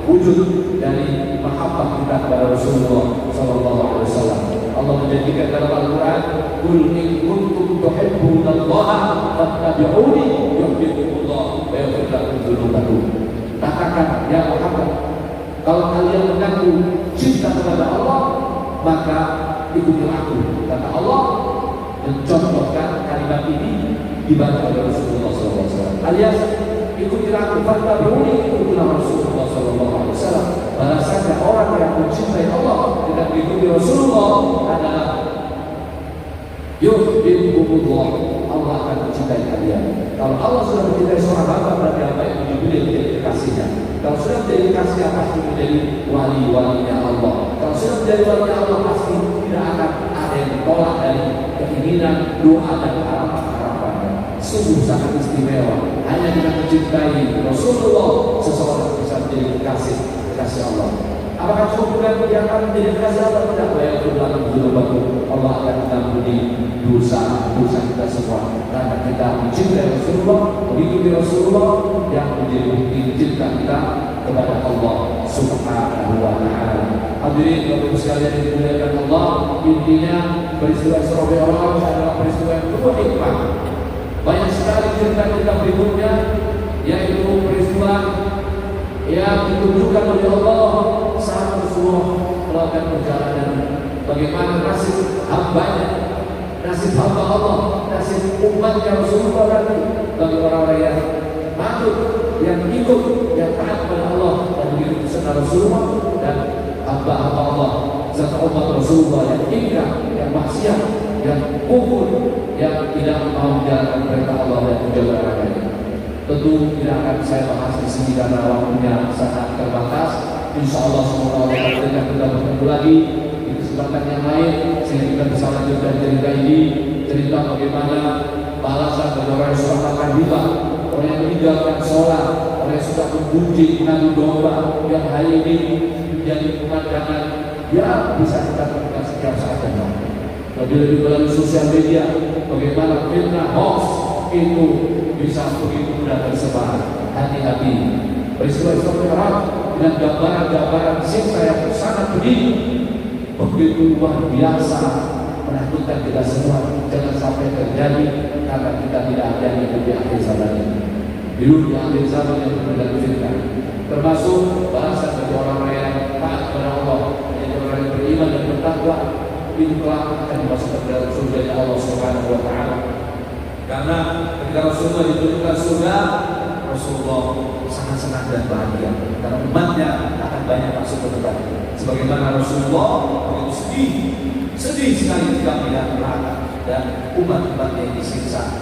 wujud dari mahabbah kita kepada Rasulullah sallallahu alaihi wasallam. Allah menjanjikan dalam Al-Qur'an, "Qul in kuntum tuhibbunallaha fattabi'uni yuhibbukumullah wa yaghfir lakum dzunubakum." Katakan, ya Muhammad, kalau kalian mengaku cinta kepada Allah, maka ikutilah aku. Kata Allah mencontohkan kalimat ini dibaca oleh Rasulullah SAW. Alias ikutilah aku, fattabi'uni, ikutilah Rasulullah SAW. Bahasanya orang yang mencintai Allah dengan mengikuti Rasulullah adalah yuhibbukumullah, Allah akan mencintai kalian. Kalau Allah sudah mencintai seorang hamba, berarti apa yang dipilih menjadi kekasihnya. Kalau sudah menjadi kekasihnya, pasti menjadi wali-walinya Allah. Kalau sudah menjadi walinya Allah, pasti tidak akan ada yang ditolak dari keinginan, doa dan harapan-harapannya. Sungguh sangat istimewa. Hanya dengan mencintai Rasulullah, seseorang bisa menjadi kekasih Allah. Apakah cukup dengan dia akan menjadi kekasih Allah? Tidak. Allah akan mengampuni dosa kita semua karena kita mencintai Rasulullah, mengikuti Rasulullah yang menjadi bukti cinta kita kepada Allah Subhanahu wa Ta'ala. Hadirin Bapak sekalian yang dimuliakan Allah, intinya peristiwa Isra Mi'raj adalah peristiwa yang penuh hikmah. Banyak sekali cerita-cerita berikutnya, yaitu peristiwa yang ditunjukkan oleh Allah saat Rasulullah melakukan perjalanan. Bagaimana nasib hambanya, nasib hamba Allah, nasib umatnya Rasulullah nanti bagi orang-orang yang patuh, yang ikut, yang taat kepada Allah dan begitu bersama Rasulullah, dan hamba-hamba Allah serta umat Rasulullah yang ingkar, yang maksiat, yang kufur, yang tidak mau menjalankan perintah Allah dan menjaga larangannya. Tentu tidak akan saya bahas di sini karena waktunya sangat terbatas. Insya Allah semoga Allah akan kita bertemu lagi di kesempatan yang lain sehingga kita bisa lanjutkan cerita ini, cerita bagaimana balasan bagi orang yang suka makan riba, orang yang meninggalkan sholat, orang yang suka membuji mengadu domba, yang hari ini menjadi pemandangan yang bisa kita temukan setiap saat dan waktu. Lebih-lebih melalui sosial media, bagaimana fitnah hoax itu bisa begitu mudah tersebar. Hati-hati. Peristiwa Isra Mi'raj dengan gambaran-gambaran siksa yang sangat pedih, begitu luar biasa, menakutkan kita semua. Jangan sampai terjadi karena kita tidak ada yang hidup di akhir zaman ini. Hidup di akhir zaman yang penuh dengan fitnah, termasuk balasan bagi orang-orang yang taat kepada Allah, yaitu orang yang beriman dan bertakwa, itu kelak akan dimasukkan dalam surga Allah Subhanahu wa Ta'ala. Karena ketika Rasulullah ditunjukkan surga, Rasulullah sangat senang dan bahagia karena umatnya akan banyak masuk ke tempat itu. Sebagaimana Rasulullah begitu sedih sekali jika melihat neraka dan umat-umat yang disiksa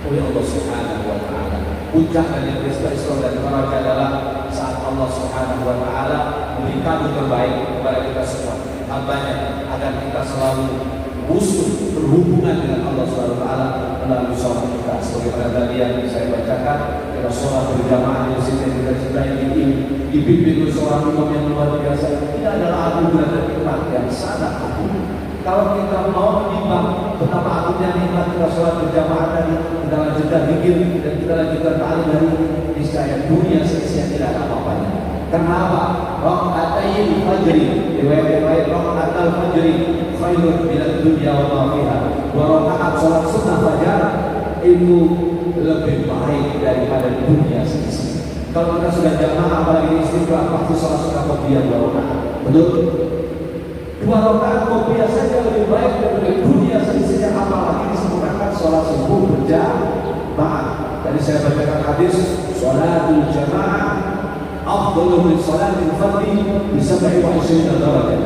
oleh Allah Subhanahu wa Ta'ala. Puncak dari peristiwa Isra dan Mi'raj adalah saat Allah Subhanahu wa Ta'ala memberi kabar terbaik kepada kita semua, hambanya, agar kita selalu usul berhubungan dengan Allah Subhanahu wa Ta'ala melalui sholat kita. Sebagaimana tadi yang saya bacakan, kita sholat berjamaah di sini kita ini dipimpin oleh seorang imam yang luar biasa. Tidak adalah anugerah dan nikmat yang sangat agung. Kalau kita mau menimbang betapa agungnya nikmat kita sholat berjamaah tadi, kita lanjutkan zikir dan kita lanjutkan ta'lim dari niscaya dunia sia-sia tidak ada apa-apanya. Kenapa? Raka'atai fajri, riwayat raka'atal fajri khairun minad dunya wa ma fiha. Dua rakaat salat sunnah fajar itu lebih baik daripada dunia seisi. Kalau kita sudah jamaah apalagi istiqlal, pasti salat sunnah qobliyah 2 rakaat. Betul? 2 rakaat qobliyah saja lebih baik daripada dunia seisinya, apalagi disempurnakan salat subuh berjamaah. Tadi saya bacakan hadis salatul jamaah afdalu min salatil fardhi bi 27 darajah.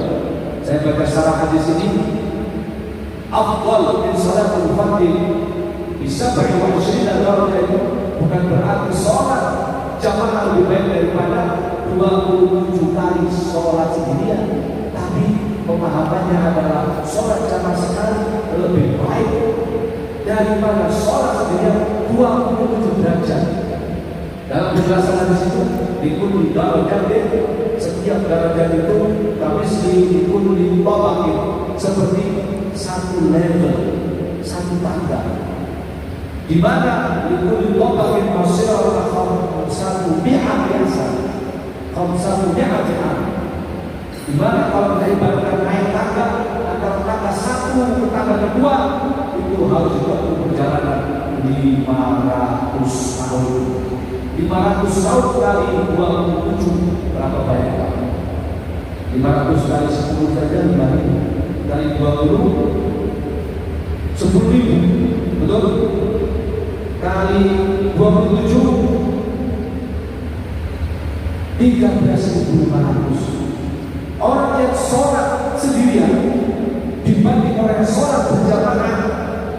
Saya baca secara hadis ini, afdal min salatil fardhi bi 27 darajah itu bukan berarti sholat jamaah lebih baik daripada 27 kali sholat sendirian, tapi pemahamannya adalah sholat jamaah sekali lebih baik daripada sholat sendirian 27 derajat. Dalam penjelasan hadis itu, dikul darajat, setiap darajat itu kami dikul dibawakin seperti satu level, satu tangga. Di mana dikul dibawakin masyarakat satu bi'at biasa, satu bi'at bi'at. Dimana kalau kita ibaratkan naik tangga antara tangga satu ke tangga kedua itu harus ditempuh perjalanan 500 tahun. 500 tahun kali 27 berapa banyak? 500 kali 10 saja 5.000 kali 20 10.000, betul? Kali 27 13.500. Orang yang sholat sendirian dibanding orang yang sholat berjamaah,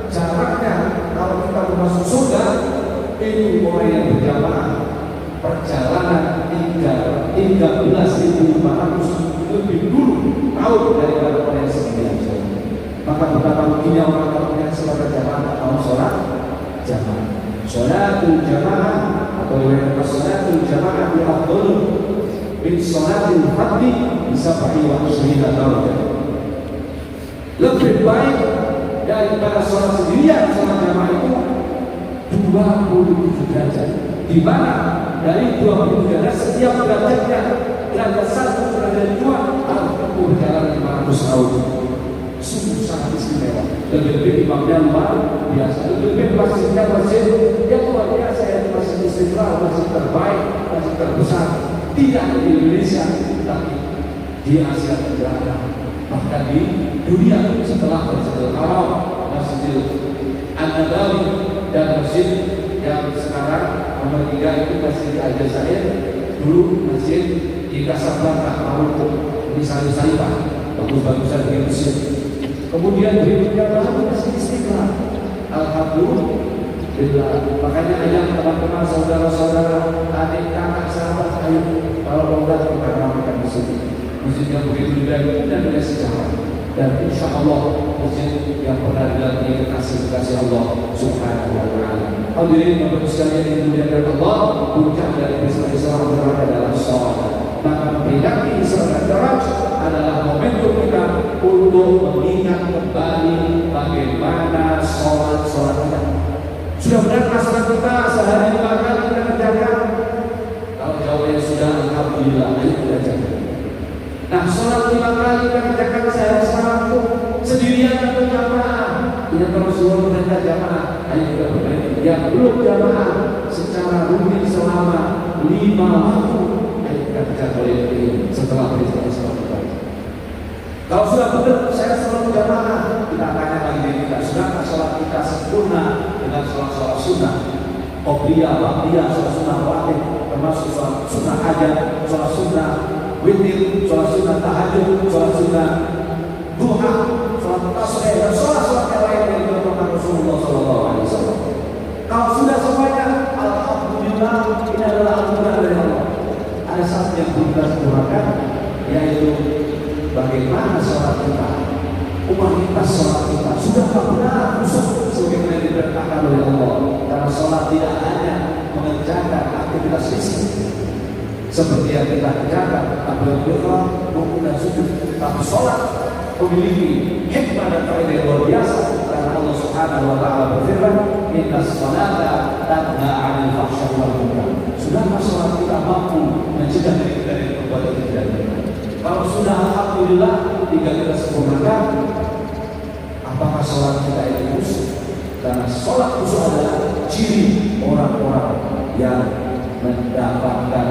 jaraknya kalau kita masuk surga itu orang yang berjamaah perjalanan 13.500 lebih dulu tahun daripada orang yang sendirian. Maka betapa mungkinnya orang kalau yang sholat berjamaah mau sholat jamaah. Sholatul jamaah atau yang sholatul jamaah di afdal min sholatil fardhi bisa pakai waktu 9 tahun. Lebih baik daripada sholat sendirian. Sholat jamaah itu 27 derajat, di mana dari 27 derajat setiap derajatnya derajat 1, derajat 2 harus tempuh berjalan 500 tahun. Sungguh sangat istimewa. Lebih imamnya luar biasa, lebih masjidnya masjid yang luar biasa, yang masjid Istiqlal, masjid terbaik, masjid terbesar tidak di Indonesia tapi di Asia Tenggara, bahkan di dunia setelah Masjidil Haram, Masjidil An-Nabawi, dan masjid yang sekarang nomor 3 itu Masjid Al-Jazair, dulu masjid di Casablanca, Maroko, di Salih-Salih, bagus-bagusan di Mesir. Kemudian berikutnya baru Masjid Istiqlal. Alhamdulillah. Makanya ayah teman-teman, saudara-saudara, adik, kakak, sahabat, ayo kalau mau datang kita ramaikan di sini. Masjid yang begitu indah dan punya sejarah. Dan insya Allah masjid yang pernah dilalui kasih Allah Subhanahu wa Ta'ala. Hadirin Bapak sekalian yang dimuliakan Allah, puncak dari Isra berada dalam sholat. Maka memperingati Isra dan Mi'raj adalah momentum kita untuk mengingat kembali bagaimana sholat kita. Sudah benar sholat kita sehari 5 kali kita kerjakan? Kalau jawabnya sudah, alhamdulillah, ayo kita jaga. Nah, sholat 5 kali kita kerjakan sehari satu, sendirian atau jamaah? Ini terus suruh mereka jamaah. Ayo kita bermain. Yang belum jamaah secara rutin selama 5 waktu, ayo kita kerjakan oleh setelah peristiwa sholat kita. Kalau sudah benar, saya selalu jamaah. Kita tanya lagi diri kita, sudahkah sholat kita sempurna dengan sholat sunnah? Qobliyah, ba'diyah, sholat sunnah rawatib, termasuk sholat sunnah hajat, sholat sunnah witir, sholat sunnah tahajud, sholat sunnah duha, sholat tasbih, dan sholat yang lain yang dilakukan Rasulullah SAW. Kalau sudah semuanya, alhamdulillah, ini adalah anugerah dari Allah. Ada satu yang belum kita sempurnakan, yaitu bagaimana sholat kita, humanitas sholat kita. Sudahkah benar khusus sebagaimana diperintahkan oleh Allah? Karena sholat tidak hanya mengerjakan aktivitas fisik seperti yang kita kerjakan, tahlil rukuk dan sujud, tapi sholat memiliki hikmah dan faedah yang luar biasa. Karena Allah Subhanahu wa Ta'ala berfirman, inna sholata tanha 'anil fahsya'i wal munkar. Sudahkah sholat kita mampu mencegah diri kita dari perbuatan yang tidak benar? Kalau sudah, alhamdulillah, tinggal kita sempurnakan. Apakah sholat kita itu khusyuk? Karena sholat khusyuk adalah ciri orang-orang yang mendapatkan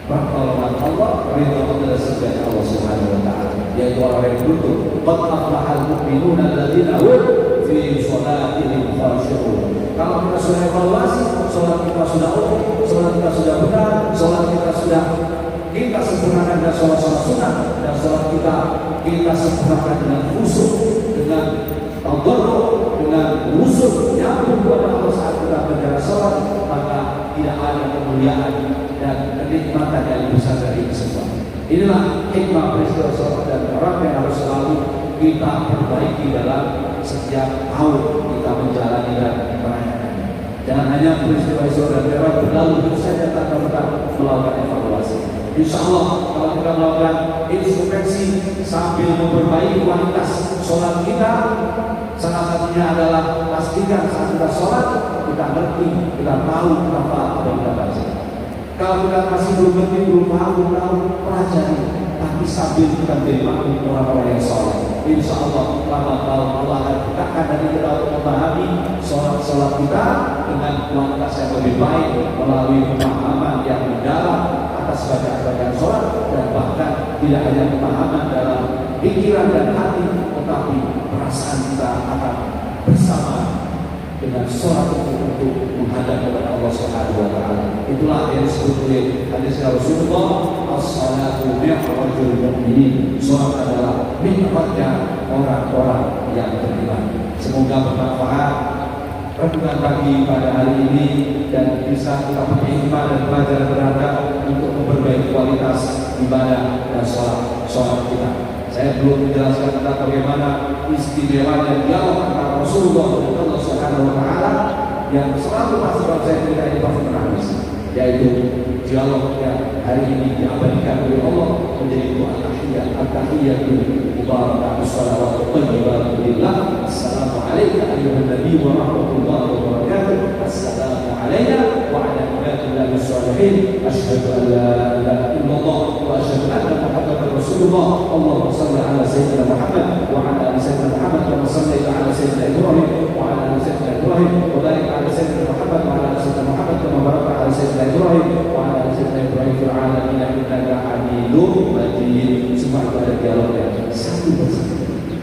pertolongan Allah, ridha Allah, surga Allah Subhanahu wa Ta'ala, yaitu orang yang beruntung. Qad aflahal mu'minuna alladzina hum fi sholatihim khashi'un. Kalau kita sudah evaluasi, sholat kita sudah oke, sholat kita sudah benar, sholat kita sudah kita sempurnakan dengan sholat sunnah, dan sholat kita sempurnakan dengan khusyuk, dengan tadarruk, dengan khusyuk nyambung kepada Allah saat kita berjalan sholat, maka tidak ada kemuliaan dan kenikmatan yang besar dari ini semua. Inilah hikmah peristiwa sholat dan orang yang harus selalu kita perbaiki dalam setiap tahun kita menjalani dan merayakannya. Jangan hanya peristiwa Isra dan Mi'raj berlalu begitu saja tanpa kita melakukan evaluasi. Insya Allah kalau kita melakukan introspeksi sambil memperbaiki kualitas sholat kita, salah satunya adalah pastikan saat kita sholat kita ngerti, kita tahu apa yang kita baca. Kalau kita masih belum ngerti, belum tahu, pelajari. Tapi sambil kita menjadi makmum orang-orang yang soleh. Insya Allah lama tahun Allah akan bukakan dan kita untuk memahami sholat kita dengan kualitas yang lebih baik melalui pemahaman yang mendalam atas bacaan sholat, dan bahkan tidak hanya pemahaman dalam pikiran dan hati, tetapi perasaan kita akan bersama dengan sholat untuk menghadap kepada Allah Subhanahu wa Ta'ala. Itulah yang disebut oleh hadis Rasulullah, as-salatu mi'rajul mu'minin. Sholat adalah mi'rajnya orang-orang yang beriman. Semoga bermanfaat renungan pagi pada hari ini dan bisa kita berhikmah dan belajar berangkat untuk memperbaiki kualitas ibadah dan sholat kita. Saya belum menjelaskan tentang bagaimana istimewanya dialog antara Rasulullah dan Allah Subhanahu wa Ta'ala yang selalu pasti kalau saya cerita ini pasti menangis, yaitu dialog yang hari ini diabadikan oleh Allah menjadi doa at-tahiyyatu mubarakatuh shalawatu thayyibatu lillah. Assalamu alayka ayyuhan nabiy wa rahmatullahi wa barakatuh. Assalamu alayna wa ala ibadillahi sholihin. Asyhadu an la ilaha illallah wa asyhadu anna Muhammadar Rasulullah. Allahumma shalli ala sayyidina Muhammad wa ala ali sayyidina Muhammad kama shallaita ala sayyidina Ibrahim wa ala ali sayyidina Ibrahim wa barik ala sayyidina Muhammad wa ala ali sayyidina Muhammad kama barakta ala sayyidina Ibrahim wa ala ali sayyidina Ibrahim fil alamin innaka Hamidum Majid. Semua itu ada dialognya satu persatu.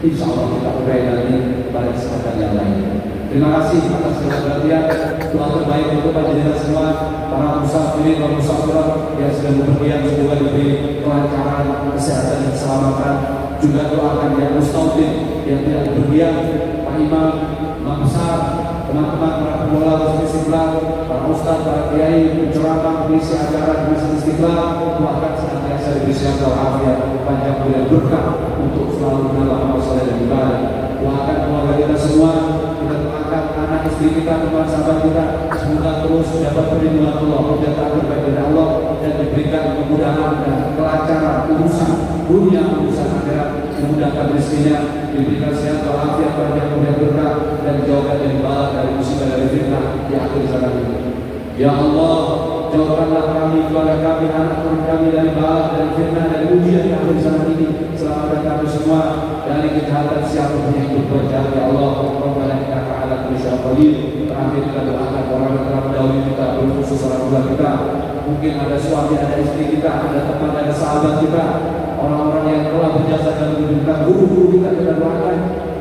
Insya Allah kita urai nanti pada kesempatan yang lain. Terima kasih atas segala perhatian. Doa terbaik untuk panjenengan semua, para musafirin dan musafirat yang sedang bepergian, semoga diberi kelancaran, kesehatan dan keselamatan. Juga doakan yang mustaqim yang tidak bepergian, Pak Imam, Imam besar, teman-teman para pembola Masjid Istiqlal, para ustaz, para kiai, penceramah, pengisi acara di Masjid Istiqlal, doakan senantiasa diberi sehat walafiat, panjang umur dan berkah untuk selalu menambah amal saleh dan ibadah. Doakan keluarga kita semua, kita doakan anak istri kita, teman sahabat kita, semoga terus dapat perlindungan Allah, penjagaan terbaik dari Allah, dan diberikan kemudahan dan kelancaran urusan dunia, urusan akhirat, memudahkan rezekinya, diberikan sehat walafiat, panjang umur dan berkah, dan jauhkan dari bala, dari musibah, dari fitnah di akhir zaman ini. Ya Allah, jauhkanlah kami, keluarga kami, anak turun kami dari bala, dari fitnah, dari ujian di akhir zaman ini. Selamatkan kami semua dari kejahatan siapapun yang berjahat. Ya Allah, Rabbana innaka ala kulli syai'in qadir. Terakhir kita doakan orang yang telah mendahului kita, khusus orang tua kita. Mungkin ada suami, ada istri kita, ada teman, ada sahabat kita, orang-orang yang telah berjasa dalam hidup kita, guru-guru kita doakan.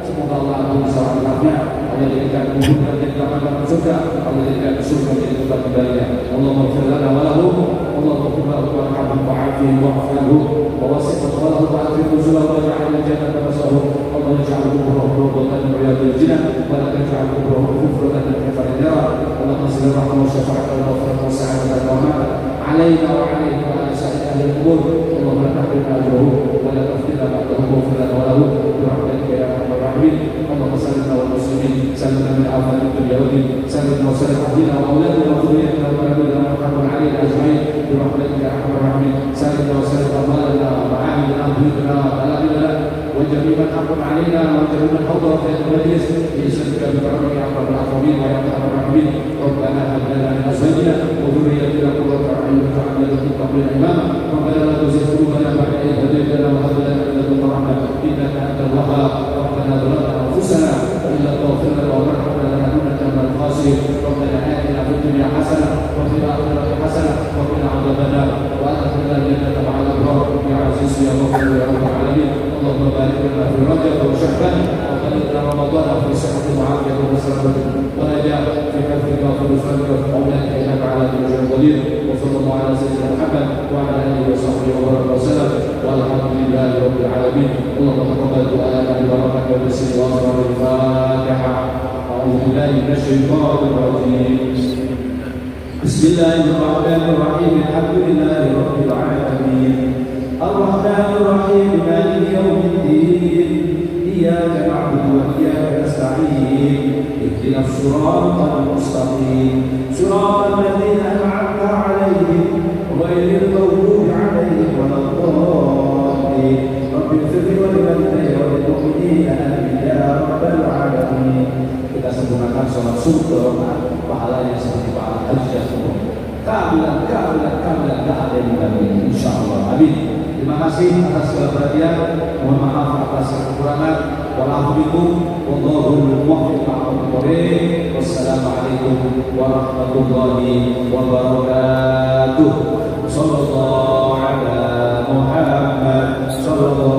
Semoga Allah ampuni salah-salahnya, Allah jadikan kubur dan jadikan kamar surga, Allah jadikan surga jadi tempat kembalinya. Allahumma ighfir lana wa lahum, Allahumma ighfir lahu warhamhu wa'afihim wa'fu wa wasi' lahu wa akrim nuzulahu wa ja'alna jannata maswahum. Allah ja'al kuburahum rawdatan min riyadil jannah wa la taj'al kuburahum kufratan min kafarin nar. Allahumma salli ala Muhammad syafa'atan wa faratan wa sa'adatan wa rahmatan alaina wa alaihim wa ala sa'ir ahli al-qubur. Allahumma la tahrimna ajrahum wa la taftina ba'dahum wa ighfir lana wa lahum bi rahmatika ya arhamar rahimin. Allahumma salli ala muslimin sallimna min afati dunya wa din sallimna wa sallim ahlina wa auladina wa dhurriyyatina wa nabiyina Muhammadin alihi ajma'in bi rahmatika ya arhamar rahimin. Sallimna wa sallim amalana wa ma'amilana wa buyutana wa baladina wa jami'an haqqan alaina wa jami'an hadra fi al-majlis bi ismika bi rahmatika ya arhamar rahimin wa ya arhamar rahimin. Rabbana hab lana min azwajina wa dhurriyyatina qurrata a'yun waj'alna lil-muttaqina imama. Rabbana la tuzigh qulubana ba'da idh hadaytana wa hab lana min ladunka rahmah innaka antal wahhab. Rabbana ظلمنا أنفسنا وإن لم تغفر لنا وترحمنا لنكونن من الخاسرين. ربنا آتنا في الدنيا حسنة وفي الآخرة حسنة وقنا عذاب النار وأدخلنا الجنة مع الأبرار يا عزيز يا غفور يا رب العالمين. اللهم بارك لنا في رجب وشعبان وبلغنا رمضان في صحة وعافية وسلامة ونجاة في حفظك وفي رزقك وفي أولادك إنك على كل شيء قدير. وصلى الله على سيدنا محمد وعلى آله وصحبه وبارك وسلم والحمد لله رب العالمين. اللهم تقبل دعاءنا ببركة وبسم وأسرار الفاتحة. أعوذ بالله من الشيطان الرجيم. بسم الله الرحمن الرحيم. الحمد لله رب العالمين الرحمن الرحيم مالك يوم الدين إياك نعبد وإياك نستعين اهدنا الصراط المستقيم صراط الذين أنعمت عليهم غير المغضوب عليهم ولا الضالين. رب اغفر لي ولوالدي وللمؤمنين آمين يا رب العالمين. Kita sempurnakan sholat subuh, pahalanya seperti pahala haji dan umroh. Kamilan, gak ada yang dibanding. Insya Allah. Amin. Terima kasih. kasih atas segala perhatian. Mohon maaf atas kekurangan. Wallahul muwaffiq. Wassalamualaikum warahmatullahi wabarakatuh. Sallallahu ala Muhammad sallallahu